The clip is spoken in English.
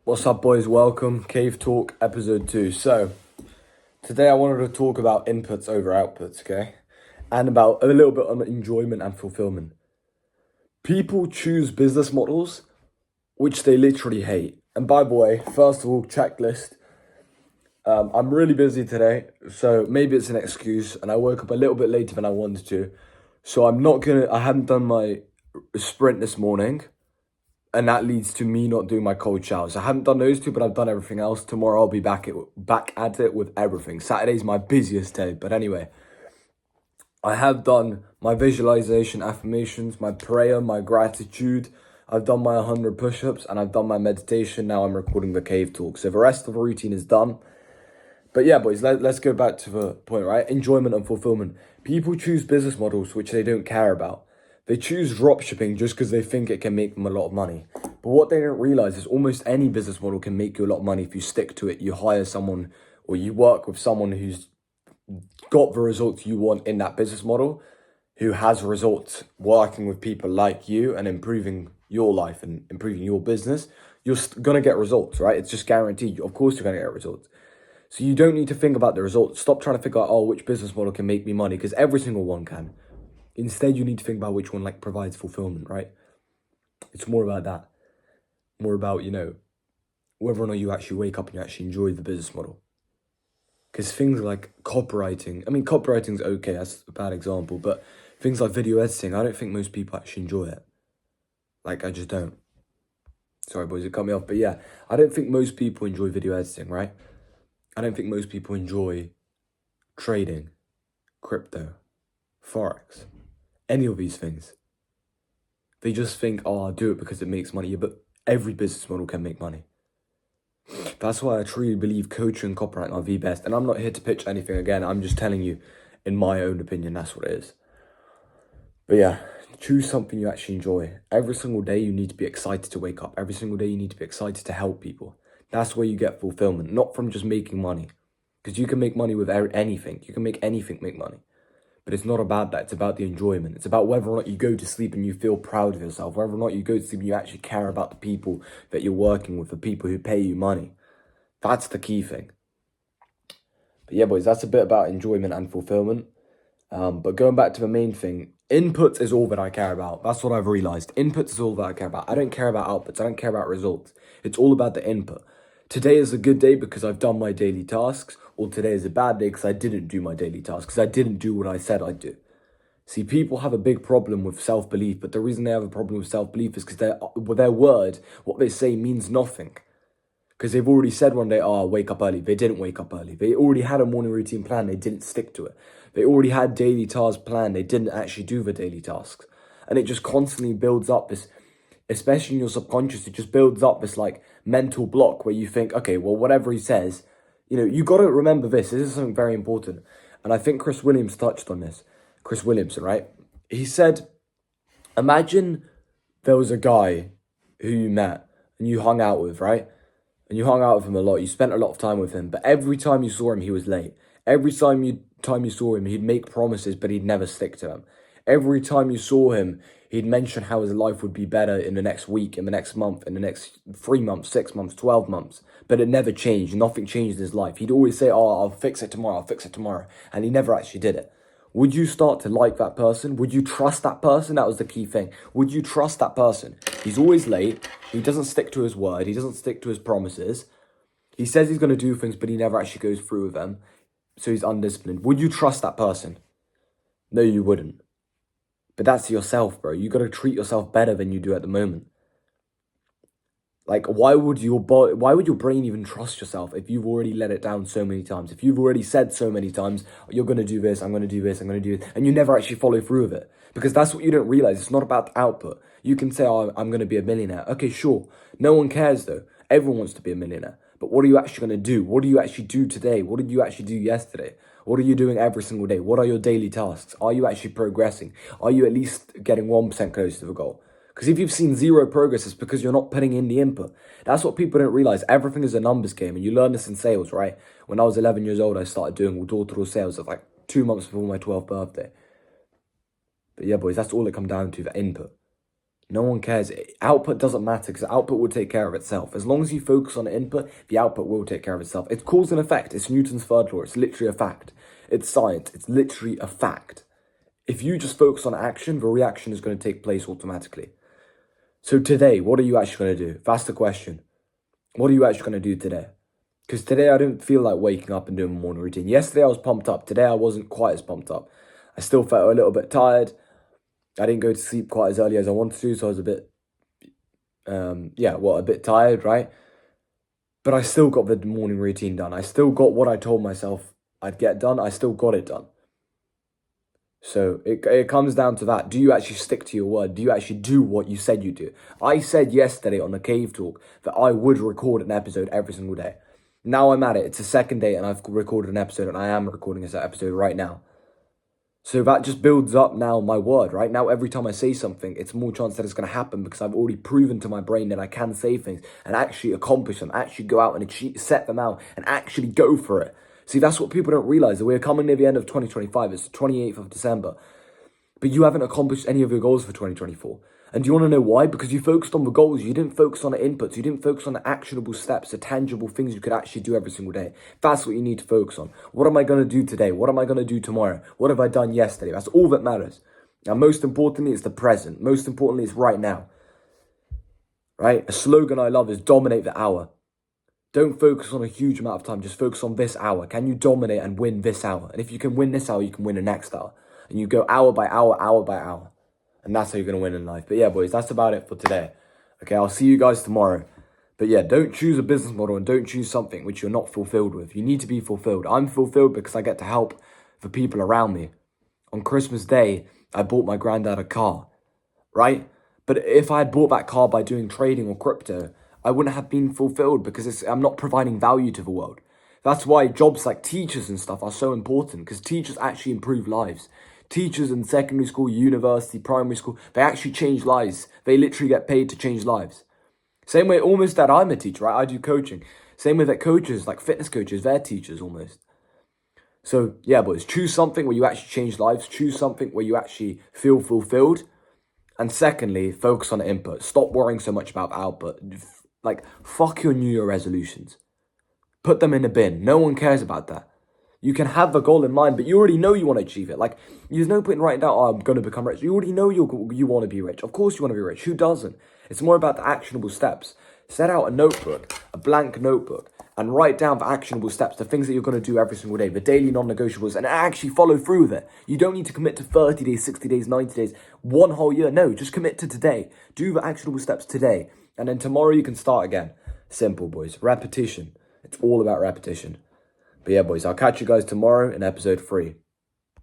What's up, boys? Welcome, Cave Talk episode 2. So, today I wanted to talk about inputs over outputs, okay? And about a little bit on enjoyment and fulfillment. People choose business models which they literally hate. And by the way, first of all, checklist. I'm really busy today, so maybe it's an excuse, and I woke up a little bit later than I wanted to. So I haven't done my sprint this morning. And that leads to me not doing my cold showers. I haven't done those two, but I've done everything else. Tomorrow I'll be back at it with everything. Saturday's my busiest day. But anyway, I have done my visualization affirmations, my prayer, my gratitude. I've done my 100 push-ups and I've done my meditation. Now I'm recording the cave talk. So the rest of the routine is done. But yeah, boys, let's go back to the point, right? Enjoyment and fulfillment. People choose business models which they don't care about. They choose dropshipping just because they think it can make them a lot of money. But what they don't realize is almost any business model can make you a lot of money if you stick to it. You hire someone or you work with someone who's got the results you want in that business model, who has results working with people like you and improving your life and improving your business. You're going to get results, right? It's just guaranteed. Of course you're going to get results. So you don't need to think about the results. Stop trying to figure out, which business model can make me money, because every single one can. Instead, you need to think about which one provides fulfillment, right? It's more about that. More about, whether or not you actually wake up and you actually enjoy the business model. Because things like copywriting, copywriting's okay, that's a bad example, but things like video editing, I don't think most people actually enjoy it. I just don't. Sorry, boys, it cut me off, but yeah, I don't think most people enjoy video editing, right? I don't think most people enjoy trading, crypto, forex, any of these things. They just think, I'll do it because it makes money. Yeah, but every business model can make money. That's why I truly believe coaching and copywriting are the best. And I'm not here to pitch anything again. I'm just telling you, in my own opinion, that's what it is. But yeah, choose something you actually enjoy. Every single day you need to be excited to wake up. Every single day you need to be excited to help people. That's where you get fulfillment, not from just making money. Because you can make money with anything. You can make anything make money. But it's not about that. It's about the enjoyment. It's about whether or not you go to sleep and you feel proud of yourself. Whether or not you go to sleep and you actually care about the people that you're working with, the people who pay you money. That's the key thing. But yeah, boys, that's a bit about enjoyment and fulfillment. But going back to the main thing, inputs is all that I care about. That's what I've realized. Inputs is all that I care about. I don't care about outputs. I don't care about results. It's all about the input. Today is a good day because I've done my daily tasks, or today is a bad day because I didn't do my daily tasks, because I didn't do what I said I'd do. See, people have a big problem with self-belief, but the reason they have a problem with self-belief is because their word, what they say, means nothing. Because they've already said one day, wake up early. They didn't wake up early. They already had a morning routine plan. They didn't stick to it. They already had daily tasks planned. They didn't actually do the daily tasks. And it just constantly builds up this, especially in your subconscious, it just builds up this mental block where you think, okay, well, whatever he says, you got to remember this. This is something very important. And I think Chris Williams touched on this. Chris Williamson, right? He said, imagine there was a guy who you met and you hung out with, right? And you hung out with him a lot. You spent a lot of time with him. But every time you saw him, he was late. Every time you saw him, he'd make promises, but he'd never stick to them. Every time you saw him, he'd mention how his life would be better in the next week, in the next month, in the next 3 months, 6 months, 12 months. But it never changed. Nothing changed in his life. He'd always say, I'll fix it tomorrow, I'll fix it tomorrow. And he never actually did it. Would you start to like that person? Would you trust that person? That was the key thing. Would you trust that person? He's always late. He doesn't stick to his word. He doesn't stick to his promises. He says he's going to do things, but he never actually goes through with them. So he's undisciplined. Would you trust that person? No, you wouldn't. But that's yourself, bro. You got to treat yourself better than you do at the moment. Why would your brain even trust yourself if you've already let it down so many times? If you've already said so many times, you're going to do this, I'm going to do this, I'm going to do this, and you never actually follow through with it. Because that's what you don't realize. It's not about the output. You can say, I'm going to be a millionaire. Okay, sure. No one cares, though. Everyone wants to be a millionaire. But what are you actually going to do? What do you actually do today? What did you actually do yesterday? What are you doing every single day? What are your daily tasks? Are you actually progressing? Are you at least getting 1% closer to the goal? Because if you've seen zero progress, it's because you're not putting in the input. That's what people don't realize. Everything is a numbers game. And you learn this in sales, right? When I was 11 years old, I started doing door-to-door sales of 2 months before my 12th birthday. But yeah, boys, that's all it comes down to, the input. No one cares. Output doesn't matter because output will take care of itself. As long as you focus on the input, the output will take care of itself. It's cause and effect. It's Newton's third law. It's literally a fact. It's science. It's literally a fact. If you just focus on action, the reaction is going to take place automatically. So today, what are you actually going to do? That's the question. What are you actually going to do today? Because today I didn't feel like waking up and doing my morning routine. Yesterday I was pumped up. Today I wasn't quite as pumped up. I still felt a little bit tired. I didn't go to sleep quite as early as I wanted to, so I was a bit, a bit tired, right? But I still got the morning routine done. I still got what I told myself I'd get done. I still got it done. So it comes down to that. Do you actually stick to your word? Do you actually do what you said you do? I said yesterday on the Cave Talk that I would record an episode every single day. Now I'm at it. It's the second day and I've recorded an episode, and I am recording this episode right now. So that just builds up now my word, right? Now every time I say something, it's more chance that it's going to happen because I've already proven to my brain that I can say things and actually accomplish them, actually go out and achieve, set them out and actually go for it. See, that's what people don't realize, that we're coming near the end of 2025. It's the 28th of December. But you haven't accomplished any of your goals for 2024. And do you want to know why? Because you focused on the goals. You didn't focus on the inputs. You didn't focus on the actionable steps, the tangible things you could actually do every single day. That's what you need to focus on. What am I going to do today? What am I going to do tomorrow? What have I done yesterday? That's all that matters. And most importantly, it's the present. Most importantly, it's right now. Right? A slogan I love is dominate the hour. Don't focus on a huge amount of time. Just focus on this hour. Can you dominate and win this hour? And if you can win this hour, you can win the next hour. And you go hour by hour, hour by hour. And that's how you're going to win in life. But yeah, boys, that's about it for today. Okay, I'll see you guys tomorrow. But yeah, don't choose a business model and don't choose something which you're not fulfilled with. You need to be fulfilled. I'm fulfilled because I get to help the people around me. On Christmas Day, I bought my granddad a car, right? But if I had bought that car by doing trading or crypto, I wouldn't have been fulfilled because I'm not providing value to the world. That's why jobs like teachers and stuff are so important, because teachers actually improve lives. Teachers in secondary school, university, primary school, they actually change lives. They literally get paid to change lives. Same way almost that I'm a teacher, right? I do coaching. Same way that coaches, like fitness coaches, they're teachers almost. So yeah, boys, choose something where you actually change lives. Choose something where you actually feel fulfilled. And secondly, focus on the input. Stop worrying so much about the output. Like, fuck your New Year resolutions. Put them in a bin. No one cares about that. You can have a goal in mind, but you already know you want to achieve it. Like, there's no point in writing down, oh, I'm going to become rich. You already know you want to be rich. Of course you want to be rich. Who doesn't? It's more about the actionable steps. Set out a notebook, a blank notebook, and write down the actionable steps, the things that you're going to do every single day, the daily non-negotiables, and actually follow through with it. You don't need to commit to 30 days, 60 days, 90 days, one whole year. No, just commit to today. Do the actionable steps today. And then tomorrow you can start again. Simple, boys. Repetition. It's all about repetition. But yeah, boys, I'll catch you guys tomorrow in episode 3.